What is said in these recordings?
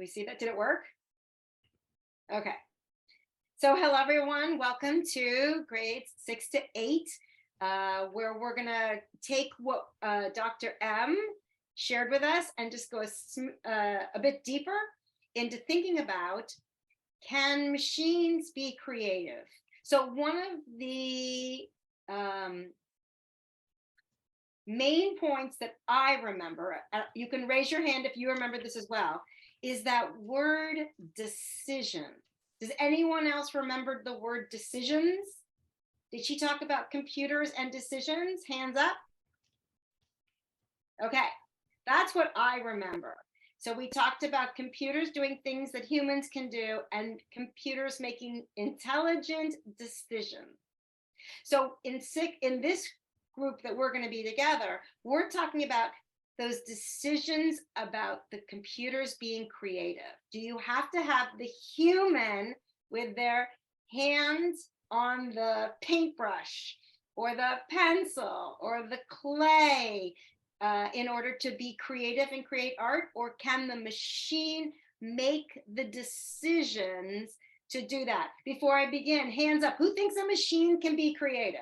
we see that? Did it work? Okay. So hello, everyone. Welcome to grades 6 to 8, where we're going to take what Dr. M shared with us and just go a bit deeper into thinking about, can machines be creative? So one of the main points that I remember, you can raise your hand if you remember this as well, is that word decision. Does anyone else remember the word decisions? Did she talk about computers and decisions? Hands up. Okay, that's what I remember. So we talked about computers doing things that humans can do and computers making intelligent decisions. So in this group that we're going to be together, we're talking about those decisions about the computers being creative. Do you have to have the human with their hands on the paintbrush or the pencil or the clay in order to be creative and create art? Or can the machine make the decisions to do that? Before I begin, hands up. Who thinks a machine can be creative?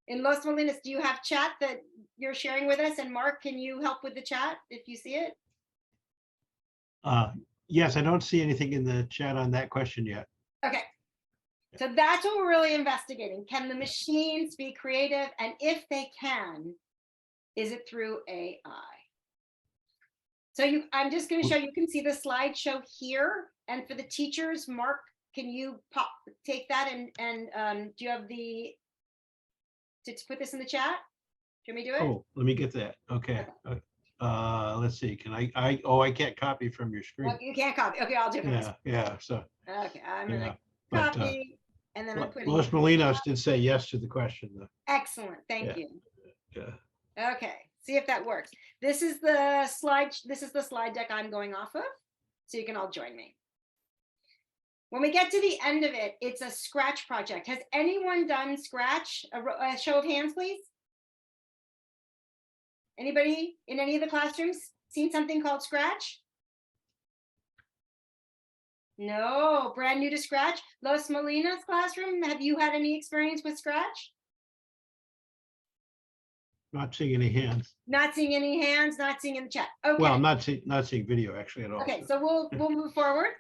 In Los Molinos, do you have chat that you're sharing with us? And Mark, can you help with the chat if you see it? Yes, I don't see anything in the chat on that question yet. Okay. So that's what we're really investigating. Can the machines be creative? And if they can, is it through AI? So I'm just going to show you can see the slideshow here. And for the teachers, Mark, can you take that and do you have to put this in the chat? Can we do it? Oh, let me get that. Okay. Let's see. Can I can't copy from your screen. Well, you can't copy. Okay, I'll do it. Yeah. So. Okay, I'm gonna copy, and then I'm putting. Los Molinos did say yes to the question, though. Excellent. Thank you. Yeah. Okay. See if that works. This is the slide. This is the slide deck I'm going off of, so you can all join me. When we get to the end of it, it's a Scratch project. Has anyone done Scratch? A show of hands, please. Anybody in any of the classrooms seen something called Scratch? No, brand new to Scratch. Los Molinos classroom, have you had any experience with Scratch? Not seeing any hands. Not seeing any hands, not seeing in the chat. Okay. Well, I'm not seeing video actually at all. Okay, so we'll move forward.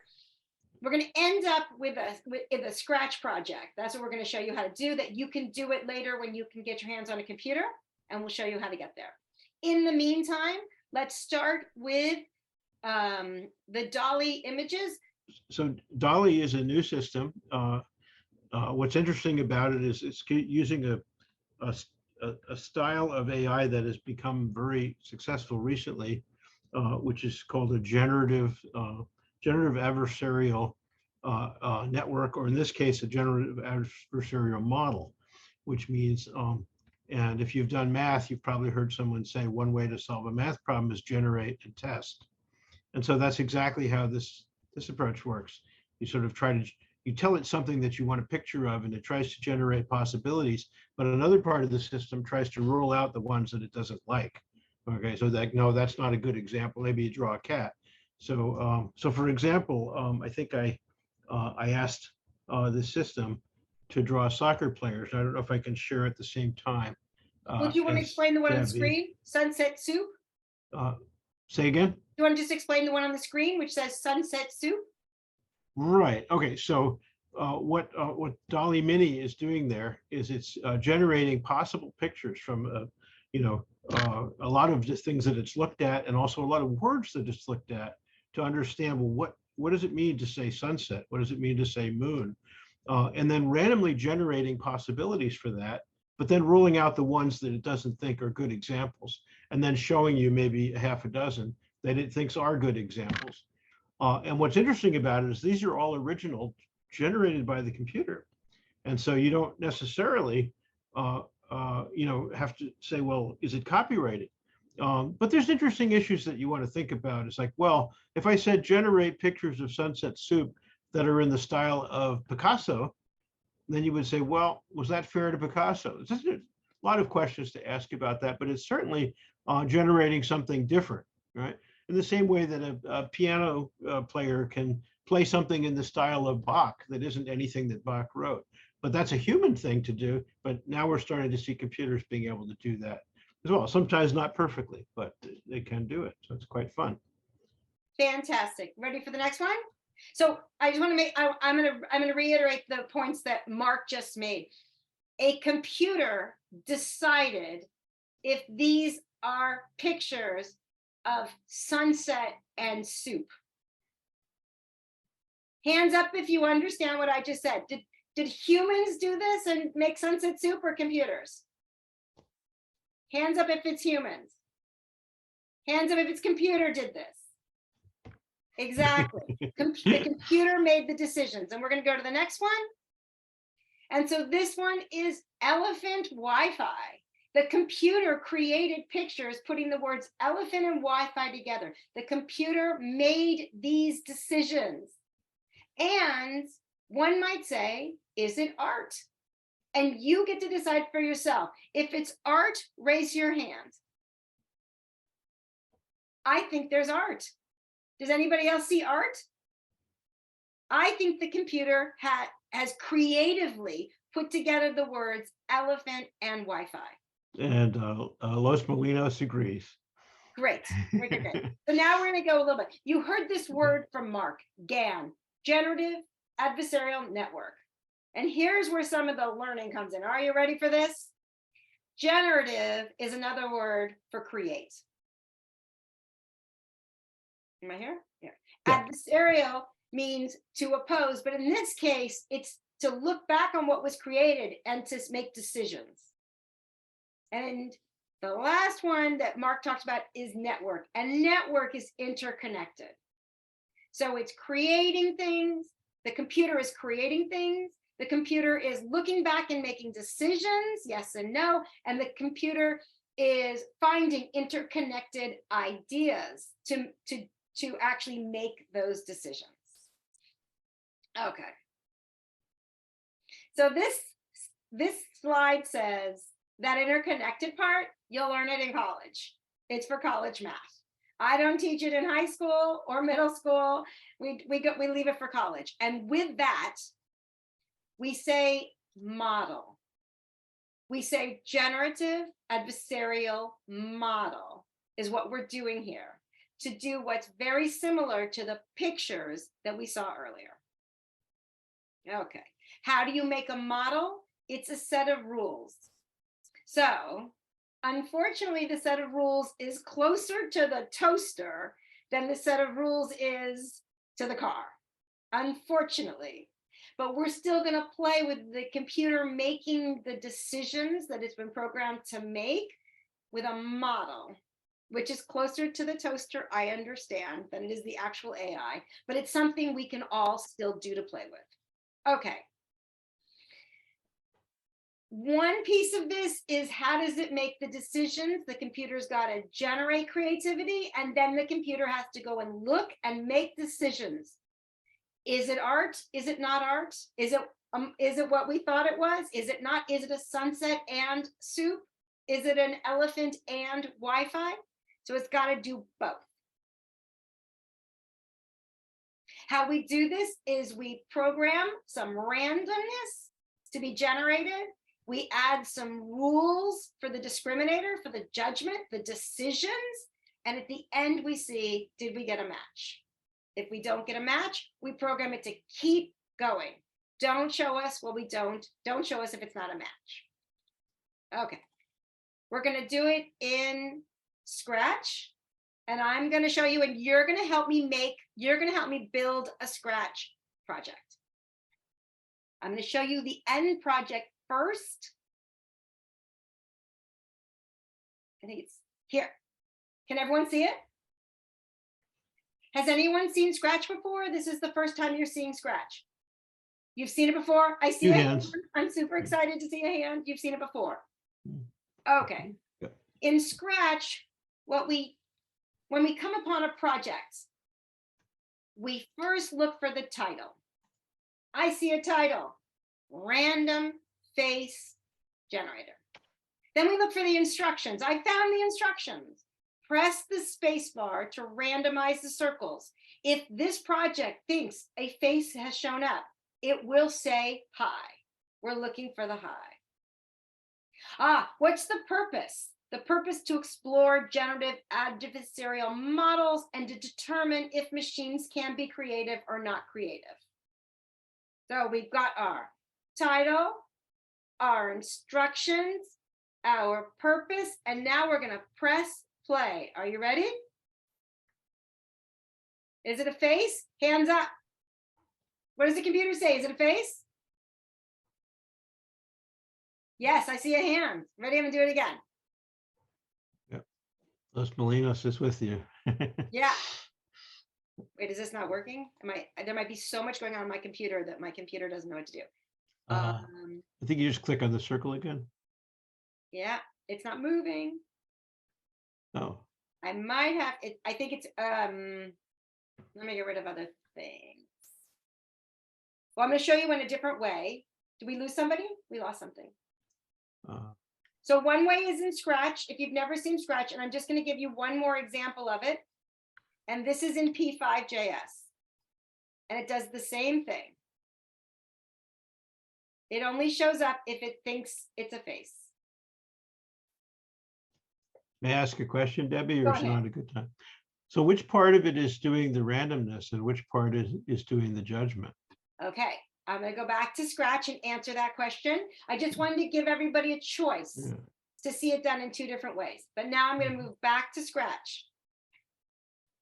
We're going to end up with a Scratch project. That's what we're going to show you how to do, that you can do it later when you can get your hands on a computer, and we'll show you how to get there. In the meantime, let's start with the Dolly images. So Dolly is a new system. What's interesting about it is it's using a style of AI that has become very successful recently, which is called a generative adversarial network, or in this case, a generative adversarial model, which means, and if you've done math, you've probably heard someone say one way to solve a math problem is generate and test. And so that's exactly how this approach works. You sort of you tell it something that you want a picture of, and it tries to generate possibilities, but another part of the system tries to rule out the ones that it doesn't like. Okay, so no, that's not a good example. Maybe you draw a cat. So, for example, I think I asked the system to draw soccer players. I don't know if I can share at the same time. Would you want to explain the one on the screen? Sunset Soup? Say again? Do you want to just explain the one on the screen, which says Sunset Soup? Right. Okay. So what Dolly Mini is doing there is it's generating possible pictures from a lot of the things that it's looked at, and also a lot of words that it's looked at to understand, well, what does it mean to say sunset? What does it mean to say moon? And then randomly generating possibilities for that, but then ruling out the ones that it doesn't think are good examples, and then showing you maybe a half a dozen that it thinks are good examples. And what's interesting about it is these are all original, generated by the computer. And so you don't necessarily have to say, well, is it copyrighted? But there's interesting issues that you want to think about. It's like, well, if I said generate pictures of Sunset Soup that are in the style of Picasso, then you would say, well, was that fair to Picasso? There's a lot of questions to ask about that, but it's certainly generating something different, right? In the same way that a piano player can play something in the style of Bach that isn't anything that Bach wrote. But that's a human thing to do. But now we're starting to see computers being able to do that as well. Sometimes not perfectly, but they can do it. So it's quite fun. Fantastic. Ready for the next one? So I just want to make, I'm going to reiterate the points that Mark just made. A computer decided if these are pictures of sunset and soup. Hands up if you understand what I just said. Did humans do this and make sunset soup, or computers? Hands up if it's humans. Hands up if it's computer did this. Exactly. The computer made the decisions. And we're going to go to the next one. And so this one is elephant Wi-Fi. The computer created pictures putting the words elephant and Wi-Fi together. The computer made these decisions. And one might say, is it art? And you get to decide for yourself. If it's art, raise your hand. I think there's art. Does anybody else see art? I think the computer has creatively put together the words elephant and Wi-Fi. And Los Molinos agrees. Great. So now we're going to go a little bit. You heard this word from Mark, GAN, Generative Adversarial Network. And here's where some of the learning comes in. Are you ready for this? Generative is another word for create. Am I here? Yeah. Adversarial means to oppose, but in this case, it's to look back on what was created and to make decisions. And the last one that Mark talks about is network, and network is interconnected. So it's creating things. The computer is creating things. The computer is looking back and making decisions, yes and no, and the computer is finding interconnected ideas to actually make those decisions. Okay. So this slide says that interconnected part, you'll learn it in college. It's for college math. I don't teach it in high school or middle school. We leave it for college. And with that, we say model. We say generative adversarial model is what we're doing here to do what's very similar to the pictures that we saw earlier. Okay, how do you make a model? It's a set of rules. So unfortunately, the set of rules is closer to the toaster than the set of rules is to the car, unfortunately. But we're still going to play with the computer making the decisions that it's been programmed to make with a model, which is closer to the toaster, I understand, than it is the actual AI, but it's something we can all still do to play with. Okay. One piece of this is how does it make the decisions? The computer's got to generate creativity, and then the computer has to go and look and make decisions. Is it art? Is it not art? Is it what we thought it was? Is it not? Is it a sunset and soup? Is it an elephant and Wi-Fi? So it's got to do both. How we do this is we program some randomness to be generated. We add some rules for the discriminator, for the judgment, the decisions. And at the end, we see, did we get a match? If we don't get a match, we program it to keep going. Don't show us what we don't show us if it's not a match. Okay, we're gonna do it in Scratch, and I'm gonna show you, and you're gonna help me build a Scratch project. I'm gonna show you the end project first. I think it's here. Can everyone see it? Has anyone seen Scratch before? This is the first time you're seeing Scratch. You've seen it before? I see a hand. I'm super excited to see a hand. You've seen it before. Okay. In Scratch, when we come upon a project, we first look for the title. I see a title, Random Face Generator. Then we look for the instructions. I found the instructions. Press the space bar to randomize the circles. If this project thinks a face has shown up, it will say hi. We're looking for the hi. What's the purpose? The purpose to explore generative adversarial models and to determine if machines can be creative or not creative. So we've got our title, our instructions, our purpose, and now we're going to press play. Are you ready? Is it a face? Hands up. What does the computer say? Is it a face? Yes, I see a hand. Ready? I'm going to do it again. Yep. Los Molinos is with you. Yeah. Wait, is this not working? There might be so much going on my computer that my computer doesn't know what to do. I think you just click on the circle again. Yeah, it's not moving. Oh. I might have it. I think it's let me get rid of other things. Well, I'm going to show you in a different way. Did we lose somebody? We lost something. So one way is in Scratch. If you've never seen Scratch, and I'm just going to give you one more example of it. And this is in P5.js. And it does the same thing. It only shows up if it thinks it's a face. May I ask a question, Debbie, Go or is it ahead. not a good time? So which part of it is doing the randomness and which part is doing the judgment? Okay, I'm going to go back to Scratch and answer that question. I just wanted to give everybody a choice to see it done in two different ways. But now I'm going to move back to Scratch.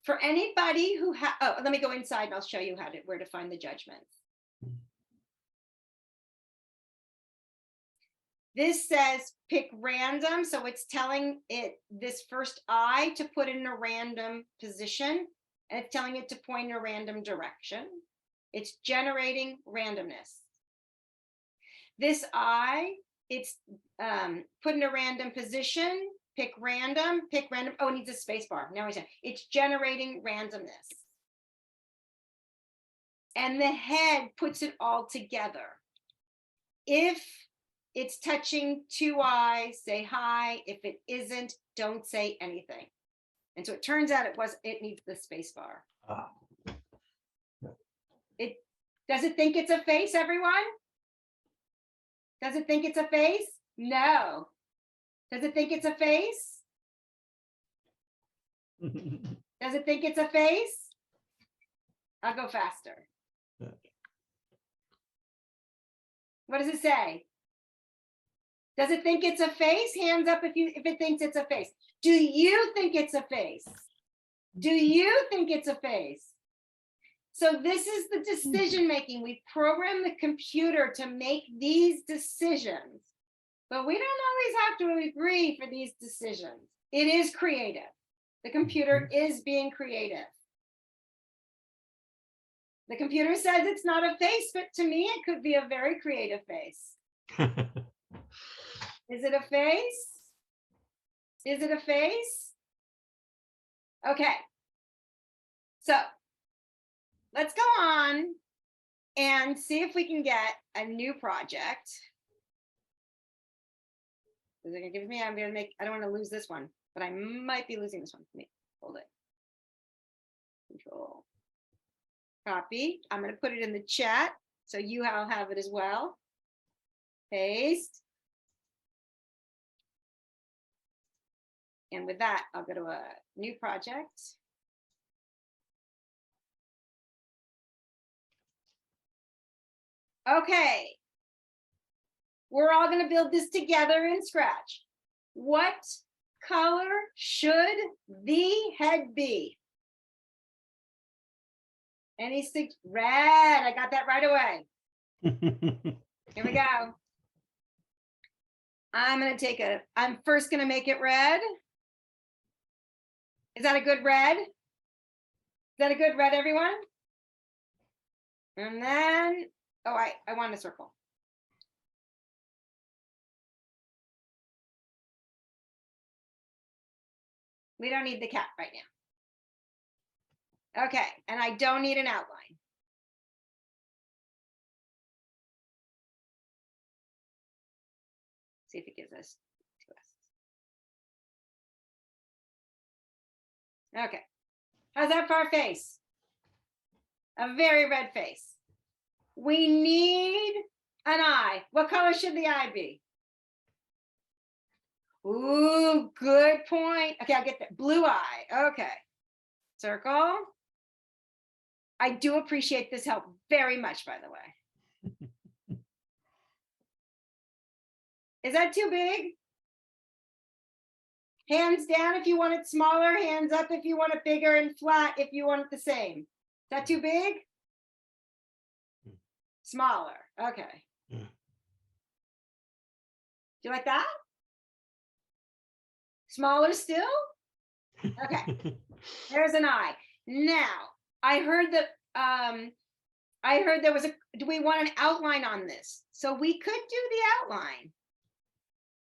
For anybody who let me go inside and I'll show you where to find the judgments. This says pick random, so it's telling it this first I to put in a random position, and it's telling it to point in a random direction. It's generating randomness. This I, it's put in a random position, pick random. Oh, it needs a space bar. Now it's generating randomness. And the head puts it all together. If it's touching two eyes, say hi. If it isn't, don't say anything. And so it turns out it needs the space bar. Does it think it's a face, everyone? Does it think it's a face? No. Does it think it's a face? Does it think it's a face? I'll go faster. What does it say? Does it think it's a face? Hands up if it thinks it's a face. Do you think it's a face? Do you think it's a face? So this is the decision making. We program the computer to make these decisions, but we don't always have to agree for these decisions. It is creative. The computer is being creative. The computer says it's not a face, but to me, it could be a very creative face. Is it a face? Is it a face? Okay. So let's go on and see if we can get a new project. Is it gonna give me? I don't want to lose this one, but I might be losing this one. Let me hold it. Control. Copy. I'm going to put it in the chat so you all have it as well. Paste. And with that, I'll go to a new project. Okay. We're all going to build this together in Scratch. What color should the head be? Any six? Red. I got that right away. Here we go. I'm first going to make it red. Is that a good red? Is that a good red, everyone? And then, oh, I want a circle. We don't need the cat right now. Okay, and I don't need an outline. See if it gives us to us. Okay. How's that for our face? A very red face. We need an eye. What color should the eye be? Ooh, good point. Okay, I'll get that. Blue eye. Okay. Circle. I do appreciate this help very much, by the way. Is that too big? Hands down if you want it smaller, hands up if you want it bigger, and flat if you want it the same. Is that too big? Smaller. Okay. Yeah. Do you like that? Smaller still? Okay. There's an eye. Now, I heard there was do we want an outline on this? So we could do the outline.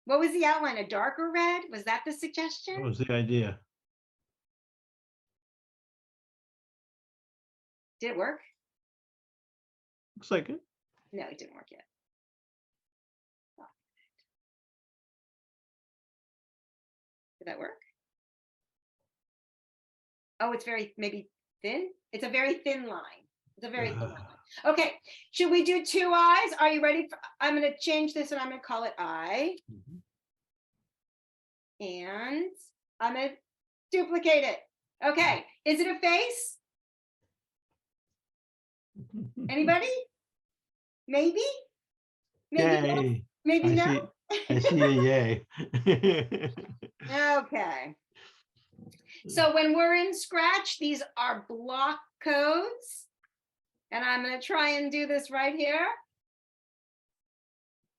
What was the outline? A darker red? Was that the What suggestion? was the idea? Did it work? Looks like it. No, it didn't work yet. Did that work? Oh, it's very maybe thin. It's a very thin line. It's a very thin line. Okay, should we do two eyes? Are you ready? I'm going to change this and I'm going to call it eye. And I'm going to duplicate it. Okay, is it a face? Anybody? Maybe? Maybe no? Yay. Maybe I no? I see a yay. Okay. So when we're in Scratch, these are block codes. And I'm going to try and do this right here.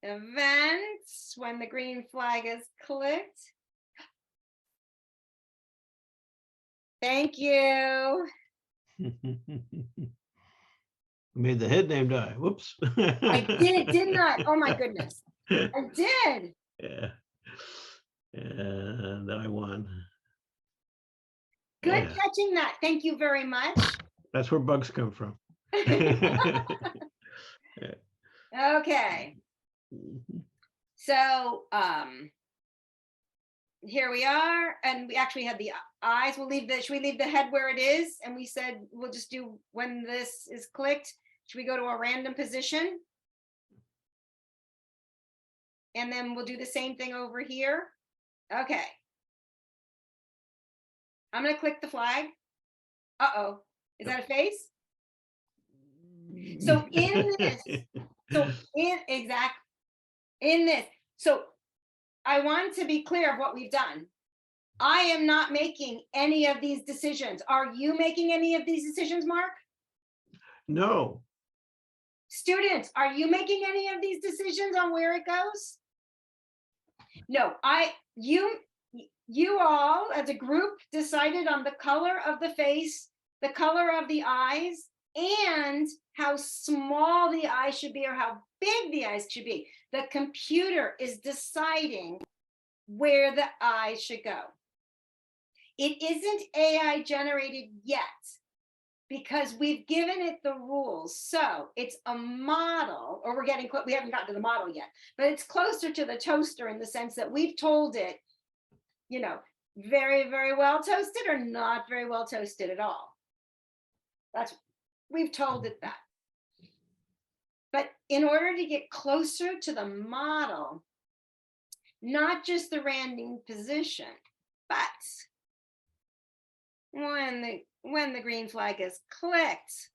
Events, when the green flag is clicked. Thank you. Made the head name die. Whoops. I did, didn't I? Oh my goodness. I did. Yeah. And I won. Good Yeah. catching that. Thank you very much. That's where bugs come from. Okay. So here we are, and we actually had the eyes. We'll leave the, should we leave the head where it is? And we said we'll just do when this is clicked. Should we go to a random position? And then we'll do the same thing over here. Okay. I'm going to click the flag. Uh-oh. Is that a face? So in this, in this, so I want to be clear of what we've done. I am not making any of these decisions. Are you making any of these decisions, Mark? No. Students, are you making any of these decisions on where it goes? No, you all as a group decided on the color of the face, the color of the eyes, and how small the eyes should be or how big the eyes should be. The computer is deciding where the eyes should go. It isn't AI generated yet because we've given it the rules. So it's a model, or we haven't gotten to the model yet, but it's closer to the toaster in the sense that we've told it, you know, very, very well toasted or not very well toasted at all. We've told it that. But in order to get closer to the model, not just the random position, but when the green flag is clicked,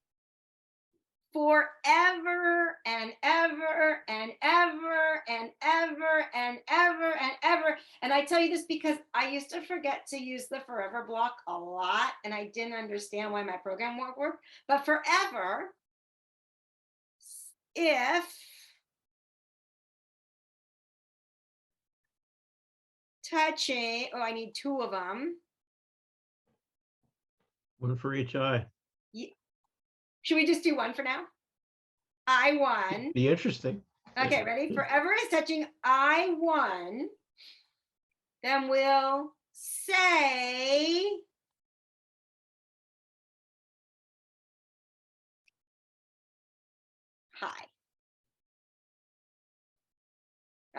forever and ever and ever and ever and ever and ever. And I tell you this because I used to forget to use the forever block a lot, and I didn't understand why my program won't work. But forever, if touching, oh, I need two of them. One for each eye. Should we just do one for now? I1. Be interesting. Okay, ready? Forever is touching I1. Then we'll say hi.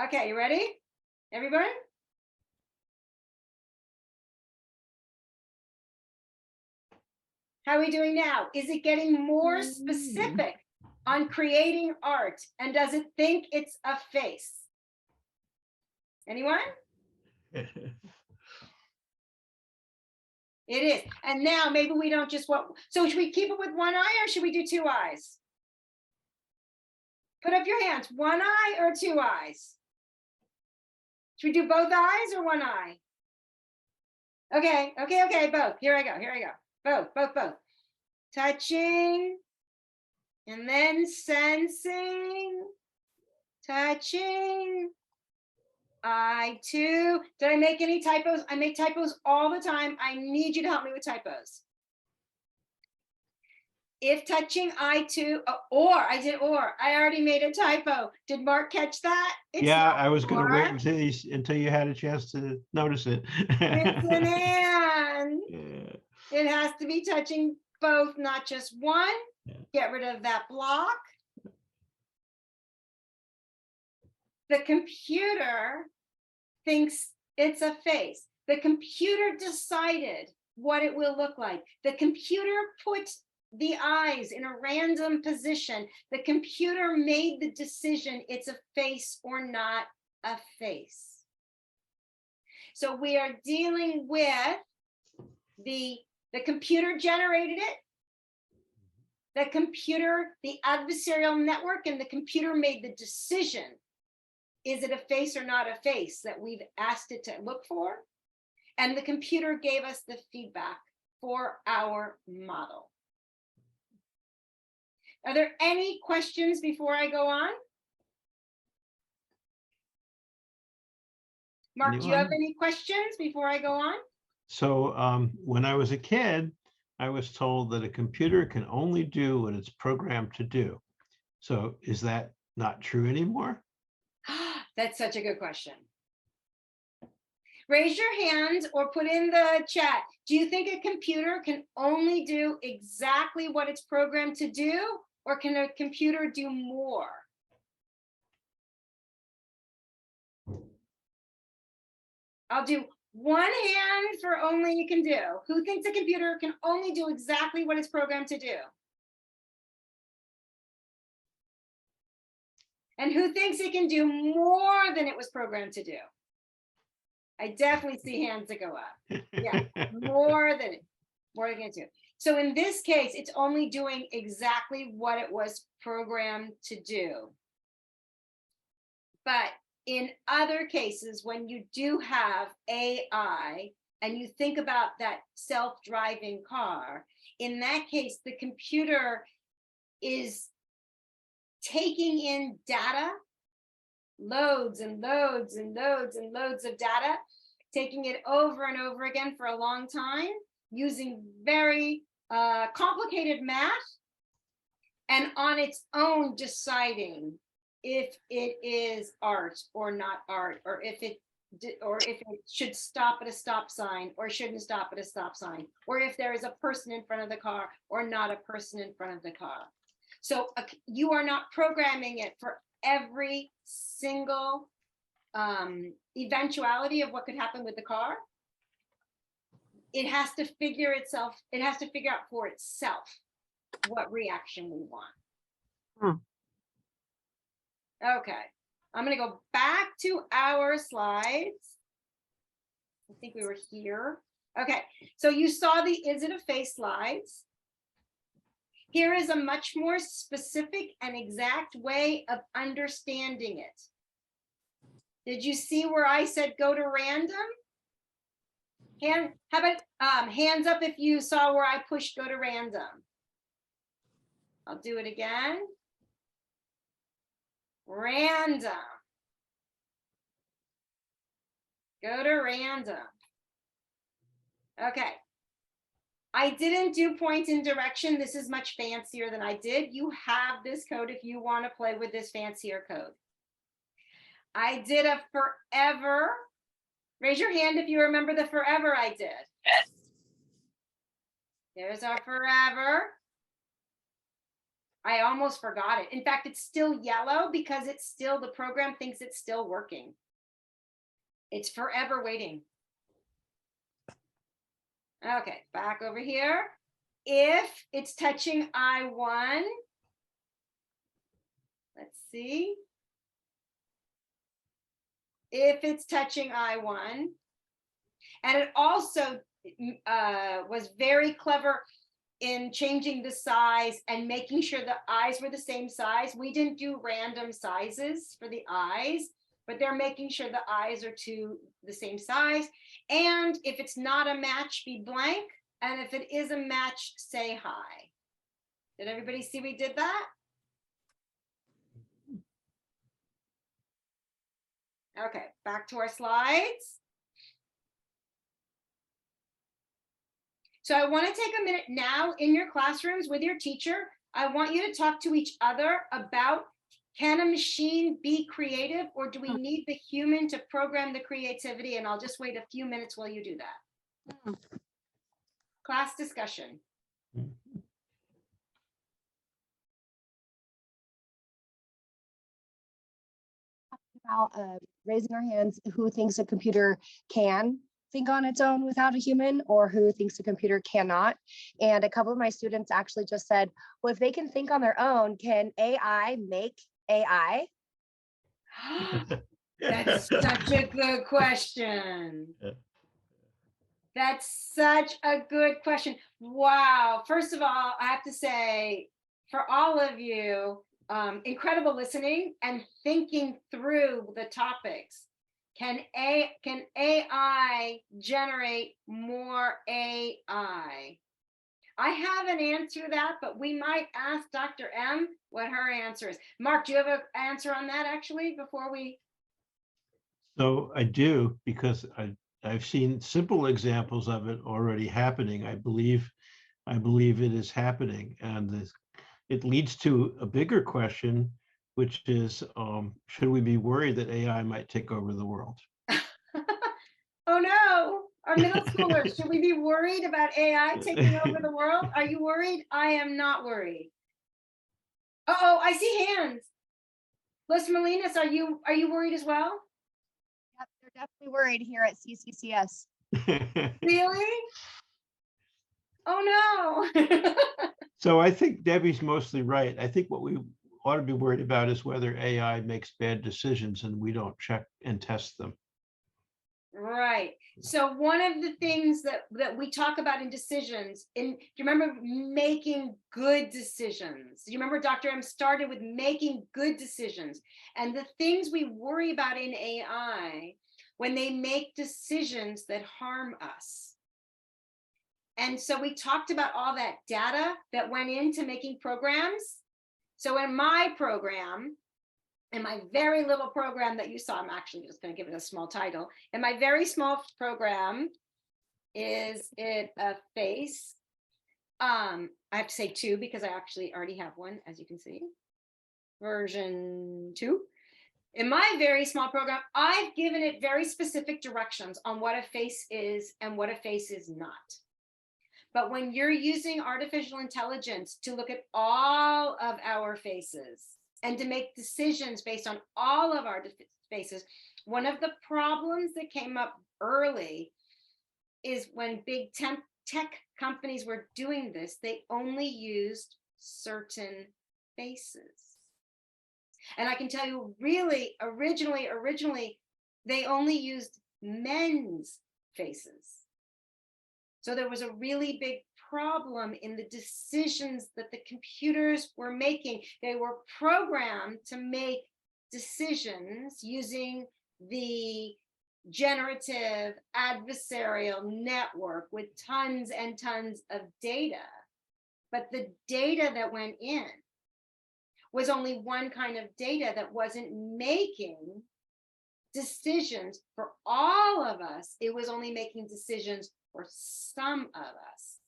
Okay, you ready? Everybody? How are we doing now? Is it getting more specific on creating art? And does it think it's a face? Anyone? It is. And now maybe we don't just want, so should we keep it with one eye or should we do two eyes? Put up your hands, one eye or two eyes? Should we do both eyes or one eye? Okay, both. Here I go. Both. Touching, and then sensing, touching. Eye two. Did I make any typos? I make typos all the time. I need you to help me with typos. If touching eye two, I already made a typo. Did Mark catch that? It's yeah, I was going to wait or. until you had a chance to notice it. It's an and. Yeah. It has to be touching both, not just one. Yeah. Get rid of that block. The computer thinks it's a face. The computer decided what it will look like. The computer put the eyes in a random position. The computer made the decision it's a face or not a face. So we are dealing with the computer generated it. The computer, the adversarial network, and the computer made the decision. Is it a face or not a face that we've asked it to look for? And the computer gave us the feedback for our model. Are there any questions before I go on? Mark, do you have any questions before I go on? So when I was a kid, I was told that a computer can only do what it's programmed to do. So is that not true anymore? That's such a good question. Raise your hand or put in the chat. Do you think a computer can only do exactly what it's programmed to do, or can a computer do more? I'll do one hand for only you can do. Who thinks a computer can only do exactly what it's programmed to do? And who thinks it can do more than it was programmed to do? I definitely see hands that go up. Yeah, more than it do. So in this case, it's only doing exactly what it was programmed to do. But in other cases, when you do have AI and you think about that self-driving car, in that case, the computer is taking in data, loads and loads and loads and loads of data, taking it over and over again for a long time, using very complicated math, and on its own deciding if it is art or not art, or if it should stop at a stop sign or shouldn't stop at a stop sign, or if there is a person in front of the car or not a person in front of the car. So you are not programming it for every single eventuality of what could happen with the car. It has to figure out for itself what reaction we want. Okay, I'm going to go back to our slides. I think we were here. Okay, so you saw the is it a face slides. Here is a much more specific and exact way of understanding it. Did you see where I said go to random? How about hands up if you saw where I pushed go to random. I'll do it again. Random. Go to random. Okay. I didn't do point in direction. This is much fancier than I did. You have this code if you want to play with this fancier code. I did a forever. Raise your hand if you remember the forever I did. Yes. There's our forever. I almost forgot it. In fact, it's still yellow because the program thinks it's still working. It's forever waiting. Okay, back over here. if it's touching I1, let's see. If it's touching I1, and it also was very clever in changing the size and making sure the eyes were the same size. We didn't do random sizes for the eyes, but they're making sure the eyes are the same size. And if it's not a match, be blank. And if it is a match, say hi. Did everybody see we did that? Okay, back to our slides. So I want to take a minute now in your classrooms with your teacher. I want you to talk to each other about, can a machine be creative, or do we need the human to program the creativity? And I'll just wait a few minutes while you do that. Class discussion. About raising our hands, who thinks a computer can think on its own without a human, or who thinks a computer cannot. And a couple of my students actually just said, well, if they can think on their own, can AI make AI? That's such a good question. That's such a good question. Wow. First of all, I have to say, for all of you, incredible listening and thinking through the topics. Can AI generate more AI? I have an answer to that, but we might ask Dr. M what her answer is. Mark, do you have an answer on that actually before we? So I do, because I've seen simple examples of it already happening. I believe it is happening, and it leads to a bigger question, which is, should we be worried that AI might take over the world? Oh no, our middle schoolers, should we be worried about AI taking over the world? Are you worried? I am not worried. Uh-oh, I see hands. Los Molinas, are you worried as well? Yep, they're definitely worried here at CCCS. Really? Oh no. So I think Debbie's mostly right. I think what we ought to be worried about is whether AI makes bad decisions and we don't check and test them. Right. So one of the things that we talk about in decisions, do you remember making good decisions? Do you remember Dr. M started with making good decisions? And the things we worry about in AI, when they make decisions that harm us. And so we talked about all that data that went into making programs. So in my program, in my very little program that you saw, I'm actually just going to give it a small title. In my very small program, is it a face? I have to say 2 because I actually already have one, as you can see. Version 2. In my very small program, I've given it very specific directions on what a face is and what a face is not. But when you're using artificial intelligence to look at all of our faces and to make decisions based on all of our faces, one of the problems that came up early is when big tech companies were doing this, they only used certain faces. And I can tell you, really, originally, they only used men's faces. So there was a really big problem in the decisions that the computers were making. They were programmed to make decisions using the generative adversarial network with tons and tons of data. But the data that went in was only one kind of data that wasn't making decisions for all of us. It was only making decisions for some of us.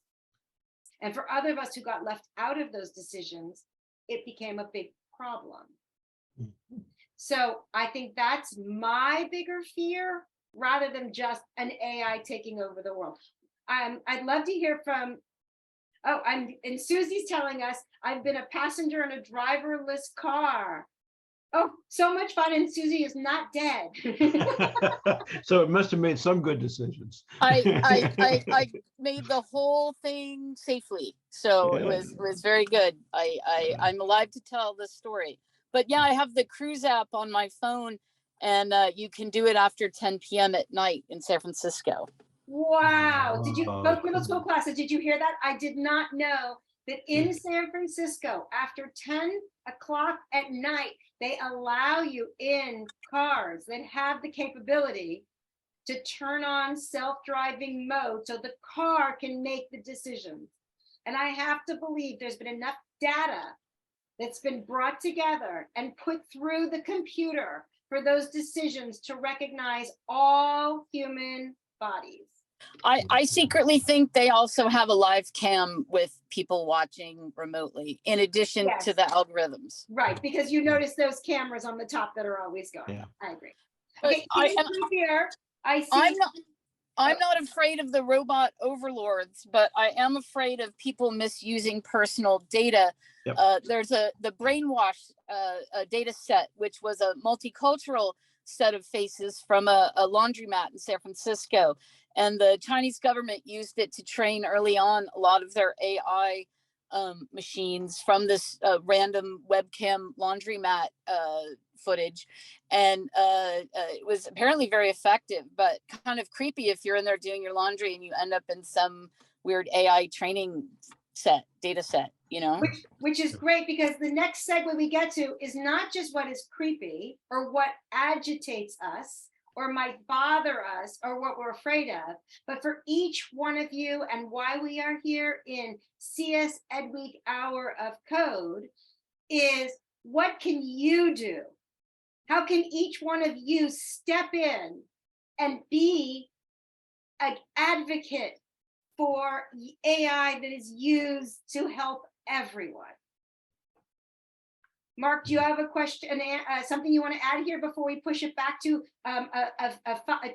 And for other of us who got left out of those decisions, it became a big problem. Mm-hmm. So I think that's my bigger fear, rather than just an AI taking over the world. I'd love to hear from, and Susie's telling us, I've been a passenger in a driverless car. Oh, so much fun, and Susie is not dead. So it must have made some good decisions. I made the whole thing safely, so Yeah. it was very good. I'm alive to tell the story. But yeah, I have the cruise app on my phone, and you can do it after 10 p.m. at night in San Francisco. Wow. Did you, Oh, both middle cool. school classes, did you hear that? I did not know that in San Francisco, after 10 o'clock at night, they allow you in cars that have the capability to turn on self-driving mode so the car can make the decisions. And I have to believe there's been enough data that's been brought together and put through the computer for those decisions to recognize all human bodies. I secretly think they also have a live cam with people watching remotely, in addition Yes. to the algorithms. Right, because you notice those cameras on the top that are always going. Yeah. I agree. But Okay, here I see. I'm not afraid of the robot overlords, but I am afraid of people misusing personal data. Yep. There's the brainwash data set, which was a multicultural set of faces from a laundromat in San Francisco. And the Chinese government used it to train early on a lot of their AI machines from this random webcam laundromat footage. And it was apparently very effective, but kind of creepy if you're in there doing your laundry and you end up in some weird AI training data set, you know? Which is great, because the next segue we get to is not just what is creepy or what agitates us or might bother us or what we're afraid of, but for each one of you and why we are here in CS Ed Week Hour of Code is, what can you do? How can each one of you step in and be an advocate for AI that is used to help everyone? Mark, do you have a question, something you want to add here before we push it back to a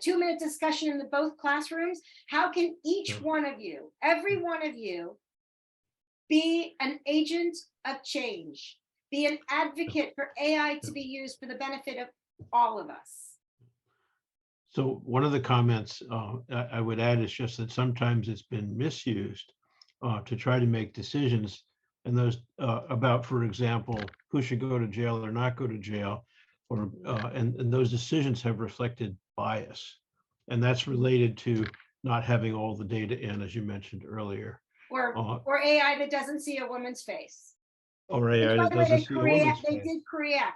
2-minute discussion in both classrooms? How can each one of you, every one of you, be an agent of change, be an advocate for AI to be used for the benefit of all of us? So one of the comments I would add is just that sometimes it's been misused to try to make decisions, and those about, for example, who should go to jail or not go to jail, or and those decisions have reflected bias, and that's related to not having all the data in, as you mentioned earlier, or AI that doesn't see a woman's face. Or AI that doesn't see a woman's face.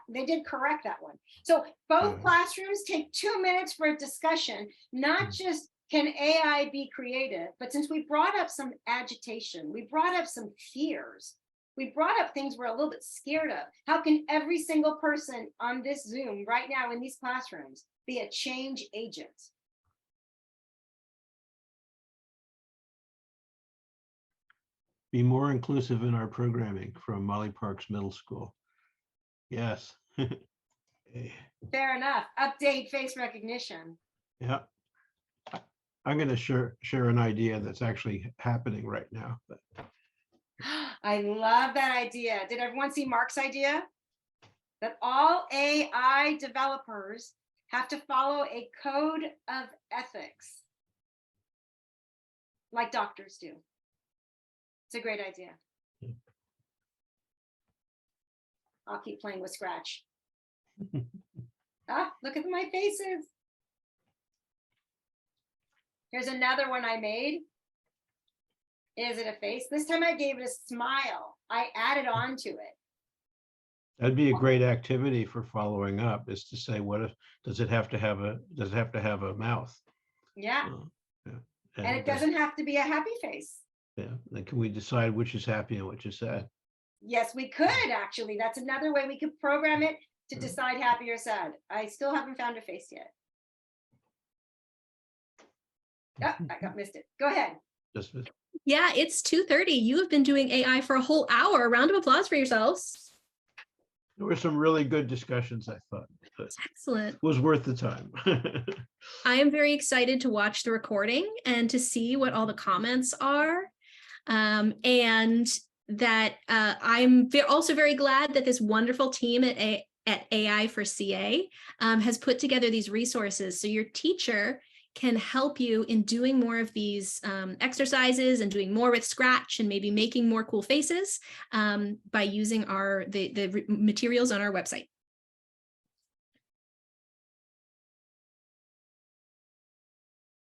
They did correct that one. So both classrooms take 2 minutes for a discussion, not just can AI be creative, but since we brought up some agitation, we brought up some fears, we brought up things we're a little bit scared of. How can every single person on this Zoom right now in these classrooms be a change agent? Be more inclusive in our programming, from Molly Parks Middle School. Yes. Fair enough. Update face recognition. Yeah. I'm going to share an idea that's actually happening right now. But I love that idea. Did everyone see Mark's idea? That all AI developers have to follow a code of ethics, like doctors do. It's a great idea. I'll keep playing with Scratch. Look at my faces. Here's another one I made. Is it a face? This time I gave it a smile. I added on to it. That'd be a great activity for following up, is to say, what if, does it have to have a mouth? Yeah. Yeah. And it doesn't have to be a happy face. Yeah. Then can we decide which is happy and which is sad? Yes, we could actually. That's another way we could program it to decide happy or sad. I still haven't found a face yet. I missed it. Go ahead. Yeah, it's 2:30. You have been doing AI for a whole hour. Round of applause for yourselves. There were some really good discussions, I thought. Excellent. It was worth the time. I am very excited to watch the recording and to see what all the comments are. And that I'm also very glad that this wonderful team at at AI4CA has put together these resources. So your teacher can help you in doing more of these exercises and doing more with Scratch and maybe making more cool faces by using the materials on our website.